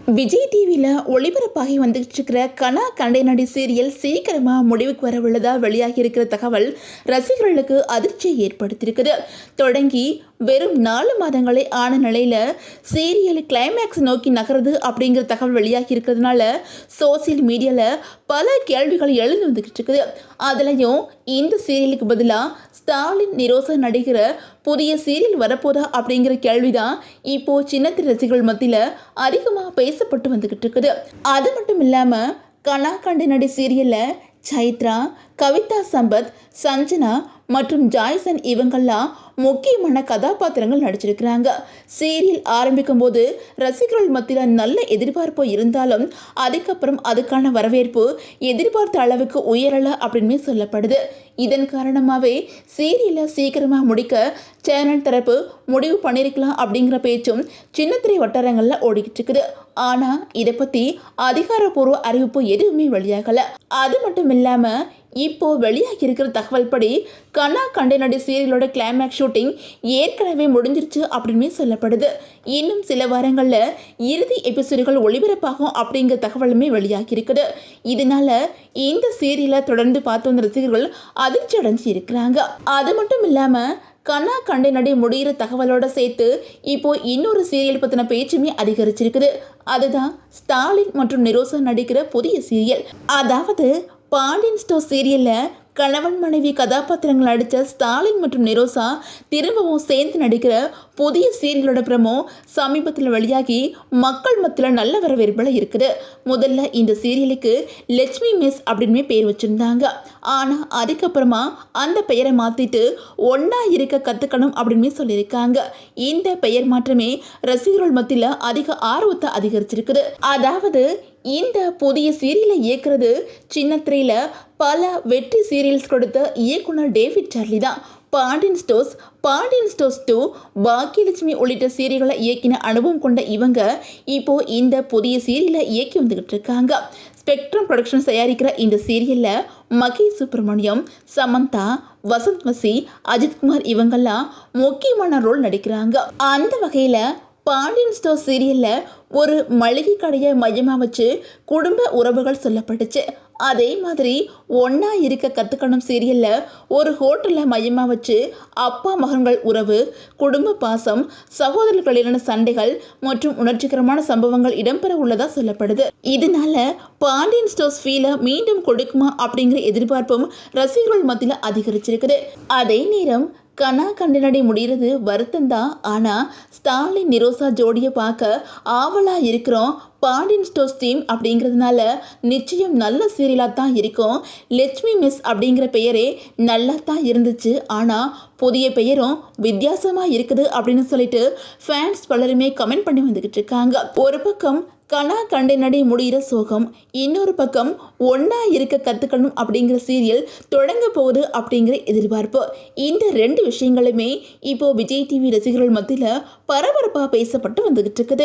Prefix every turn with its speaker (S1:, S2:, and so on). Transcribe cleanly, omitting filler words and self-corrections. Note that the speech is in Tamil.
S1: விஜய் டிவியில் ஒளிபரப்பாகி வந்துகிட்டு இருக்கிற கனா கண்டைநடி சீரியல் சீக்கிரமாக முடிவுக்கு வர உள்ளதா வெளியாகி இருக்கிற தகவல் ரசிகர்களுக்கு அதிர்ச்சியை ஏற்படுத்தியிருக்குது. தொடங்கி வெறும் 4 மாதங்களே ஆன நிலையில் சீரியல் கிளைமேக்ஸ் நோக்கி நகருது அப்படிங்கிற தகவல் வெளியாகி இருக்கிறதுனால சோசியல் மீடியாவில் பல கேள்விகள் எழுந்து வந்துக்கிட்டு இருக்குது. அதுலேயும் இந்த சீரியலுக்கு பதிலாக ஸ்டாலின் நிரோசா நடிக்கிற புதிய சீரியல் வரப்போதா அப்படிங்கிற கேள்விதான் இப்போ சின்னத்திரை ரசிகர்கள் மத்தியில் அதிகமாக பேசப்பட்டு வந்துக்கிட்டு இருக்குது. அது மட்டும் இல்லாமல் கனா கண்டைநடி சீரியலில் சைத்ரா, கவிதா சம்பத், சஞ்சனா மற்றும் ஜாய்சன் இவங்கெல்லாம் முக்கியமான கதாபாத்திரங்கள் நடிச்சிருக்கிறாங்க. சீரியல் ஆரம்பிக்கும் போது ரசிகர்கள் மத்தியில் நல்ல எதிர்பார்ப்பு இருந்தாலும் அதுக்கப்புறம் அதுக்கான வரவேற்பு எதிர்பார்த்த அளவுக்கு உயரலை அப்படின்னு சொல்லப்படுது. இதன் காரணமாகவே சீரியலை சீக்கிரமாக முடிக்க சேனல் தரப்பு முடிவு பண்ணியிருக்கலாம் அப்படிங்கிற பேச்சும் சின்னத்திரை வட்டாரங்களில் ஓடிக்கிட்டு இருக்குது. ஆனால் இதை பற்றி அதிகாரப்பூர்வ அறிவிப்பு எதுவுமே வெளியாகலை. அது மட்டும் இல்லாமல் இப்போ வெளியாகி இருக்கிற தகவல் படி கனா கண்டைநடி சீரியலோட கிளைமேக்ஸ் ஷூட்டிங் ஏற்கனவே முடிஞ்சிருச்சு அப்படின்னு சொல்லப்படுது. இன்னும் சில வாரங்களில் இறுதி எபிசோடுகள் ஒளிபரப்பாகும் அப்படிங்கிற தகவலுமே வெளியாகி இருக்குது. இதனால இந்த சீரியலை தொடர்ந்து பார்த்து வந்த ரசிகர்கள் அதிர்ச்சி அடைஞ்சு இருக்கிறாங்க. அது மட்டும் இல்லாமல் கனா கண்டைநடி முடிகிற தகவலோட சேர்த்து இப்போ இன்னொரு சீரியல் பற்றின பேச்சுமே அதிகரிச்சிருக்குது. அதுதான் ஸ்டாலின் மற்றும் நிரோசா நடிக்கிற புதிய சீரியல். அதாவது பாண்டியன் ஸ்டோர் சீரியலில் கணவன் மனைவி கதாபாத்திரங்கள் நடித்த ஸ்டாலின் மற்றும் நிரோசா திரும்பவும் சேர்ந்து நடிக்கிற புதிய சீரியலோட ப்ரமோ சமீபத்தில் வெளியாகி மக்கள் மத்தியில் நல்ல வரவேற்பில் இருக்குது. முதல்ல இந்த சீரியலுக்கு லட்சுமி மிஸ் அப்படின்னு பேர் வச்சுருந்தாங்க. ஆனால் அதுக்கப்புறமா அந்த பெயரை மாற்றிட்டு ஒன்றா இருக்க கற்றுக்கணும் அப்படின்னு சொல்லியிருக்காங்க. இந்த பெயர் மாற்றமே ரசிகர்கள் மத்தியில் அதிக ஆர்வத்தை அதிகரிச்சிருக்குது. அதாவது இந்த புதிய சீரியலை இயக்குறது சின்னத்திரையில் பல வெற்றி சீரியல்ஸ் கொடுத்த இயக்குனர் டேவிட் சார்லி தான். பாண்டியன் ஸ்டோர்ஸ், பாண்டியன் ஸ்டோர்ஸ் 2, பாக்கியலட்சுமி உள்ளிட்ட சீரியல்களை இயக்கின அனுபவம் கொண்ட இவங்க இப்போ இந்த புதிய சீரியலை இயக்கி வந்துகிட்டு இருக்காங்க. ஸ்பெக்ட்ரம் ப்ரொடக்ஷன்ஸ் தயாரிக்கிற இந்த சீரியலில் மகேஷ் சுப்ரமணியம், சமந்தா, வசந்த் வசி, அஜித்குமார் இவங்கெல்லாம் முக்கியமான ரோல் நடிக்கிறாங்க. அந்த வகையில் பாண்டியன் ஸ்டோர் சீரியலில் ஒரு மளிகை கடையை மையமாக வச்சு குடும்ப உறவுகள் சொல்லப்பட்டுச்சு. அதே மாதிரி ஒன்றா இருக்க கற்றுக்கணும் சீரியலில் ஒரு ஹோட்டலில் மையமாக வச்சு அப்பா மகன்கள் உறவு, குடும்ப பாசம், சகோதரர்களிலான சண்டைகள் மற்றும் உணர்ச்சிகரமான சம்பவங்கள் இடம்பெற உள்ளதாக சொல்லப்படுது. இதனால பாண்டியன் ஸ்டோர்ஸ் ஃபீலை மீண்டும் கொடுக்குமா அப்படிங்கிற எதிர்பார்ப்பும் ரசிகர்கள் மத்தியில் அதிகரிச்சிருக்குது. அதே நேரம் கனா கண்டைநடி முடிகிறது வருத்தம் தான். ஆனால் ஸ்டாலின் நிரோசா ஜோடியை பார்க்க ஆவலாக இருக்கிறோம். பாண்டியன் ஸ்டோர்ஸ் டீம் அப்படிங்கிறதுனால நிச்சயம் நல்ல சீரியலாக தான் இருக்கும். லட்சுமி மிஸ் அப்படிங்கிற பெயரே நல்லா தான் இருந்துச்சு. ஆனால் புதிய பெயரும் வித்தியாசமாக இருக்குது அப்படின்னு சொல்லிட்டு ஃபேன்ஸ் பலருமே கமெண்ட் பண்ணி வந்துக்கிட்டு இருக்காங்க. ஒரு பக்கம் கனா கண்டைநடி முடிகிற சோகம், இன்னொரு பக்கம் ஒன்றா இருக்க கற்றுக்கணும் அப்படிங்கிற சீரியல் தொடங்க போகுது அப்படிங்கிற எதிர்பார்ப்பு. இந்த 2 விஷயங்களுமே இப்போ விஜய் டிவி ரசிகர்கள் மத்தியில் பரபரப்பாக பேசப்பட்டு வந்துகிட்டு இருக்குது.